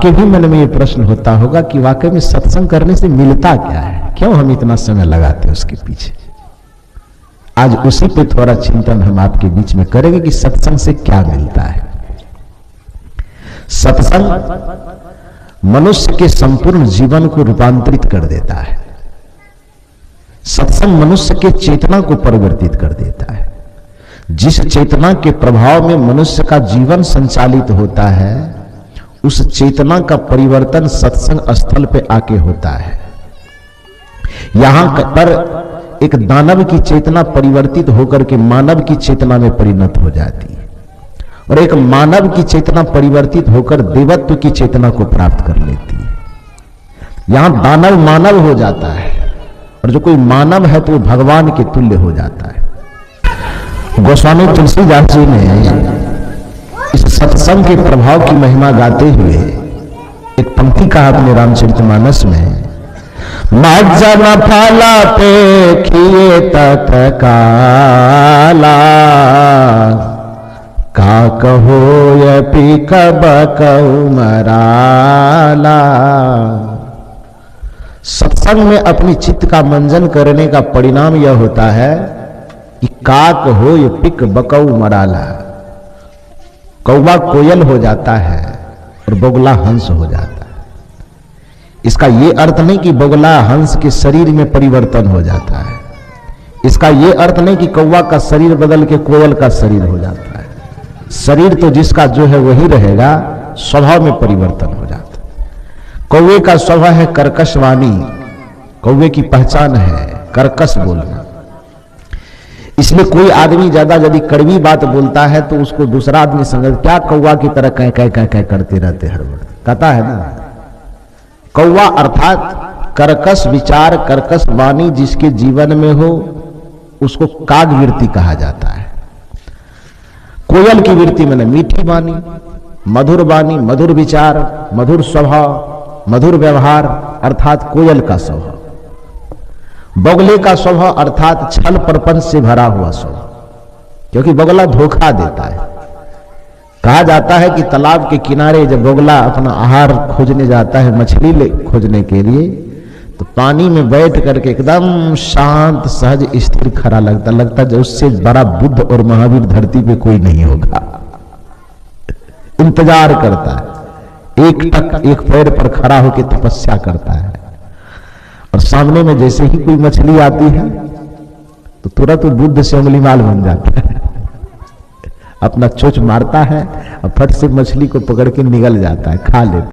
आपके भी मन में ये प्रश्न होता होगा कि वाकई में सत्संग करने से मिलता क्या है, क्यों हम इतना समय लगाते हैं उसके पीछे। आज उसी पे थोड़ा चिंतन हम आपके बीच में करेंगे कि सत्संग से क्या मिलता है। सत्संग मनुष्य के संपूर्ण जीवन को रूपांतरित कर देता है। सत्संग मनुष्य के चेतना को परिवर्तित कर देता है। जिस चेतना के प्रभाव में मनुष्य का जीवन संचालित होता है, उस चेतना का परिवर्तन सत्संग स्थल पे आके होता है। यहां पर एक दानव की चेतना परिवर्तित होकर के मानव की चेतना में परिणत हो जाती है, और एक मानव की चेतना परिवर्तित होकर देवत्व की चेतना को प्राप्त कर लेती है। यहां दानव मानव हो जाता है, और जो कोई मानव है तो वो भगवान के तुल्य हो जाता है। गोस्वामी तुलसीदास जी ने इस सत्संग के प्रभाव की महिमा गाते हुए एक पंक्ति कहा अपने रामचरितमानस में, मज्जन फला पे किए तत्काला, का कहो यपि कब कहु मराला। सत्संग में अपनी चित्त का मंजन करने का परिणाम यह होता है कि काक हो ये पिक बकऊ मराला, कौवा कोयल हो जाता है और बोगला हंस हो जाता है। इसका यह अर्थ नहीं कि बोगला हंस के शरीर में परिवर्तन हो जाता है। इसका यह अर्थ नहीं कि कौवा का शरीर बदल के कोयल का शरीर हो जाता है। शरीर तो जिसका जो है वही रहेगा, स्वभाव में परिवर्तन हो जाता है। कौवे का स्वभाव है कर्कश वाणी, कौवे की पहचान है कर्कश बोलना। इसलिए कोई आदमी ज्यादा यदि कड़वी बात बोलता है तो उसको दूसरा आदमी समझ, क्या कौवा की तरह कह कह कह कह करते रहते हर वक्त, कहता है ना। कौवा अर्थात कर्कश विचार, कर्कश वाणी जिसके जीवन में हो, उसको कागवृत्ति कहा जाता है। कोयल की वृत्ति में मीठी वाणी, मधुर वाणी, मधुर विचार, मधुर स्वभाव, मधुर व्यवहार, अर्थात कोयल का स्वभाव। बगुले का स्वभाव अर्थात छल प्रपंच से भरा हुआ स्वभाव, क्योंकि बगुला धोखा देता है। कहा जाता है कि तालाब के किनारे जब बगुला अपना आहार खोजने जाता है, मछली खोजने के लिए, तो पानी में बैठ करके एकदम शांत सहज स्थिर खड़ा लगता है, जो उससे बड़ा बुद्ध और महावीर धरती पे कोई नहीं होगा। इंतजार करता है, एक पैर पर खड़ा होकर तपस्या करता है, और सामने में जैसे ही कोई मछली आती है तो तुरंत बुद्ध से उंगली माल बन जाता है, अपना चोंच मारता है और फट से मछली को पकड़ के निगल जाता है, खा लेता है।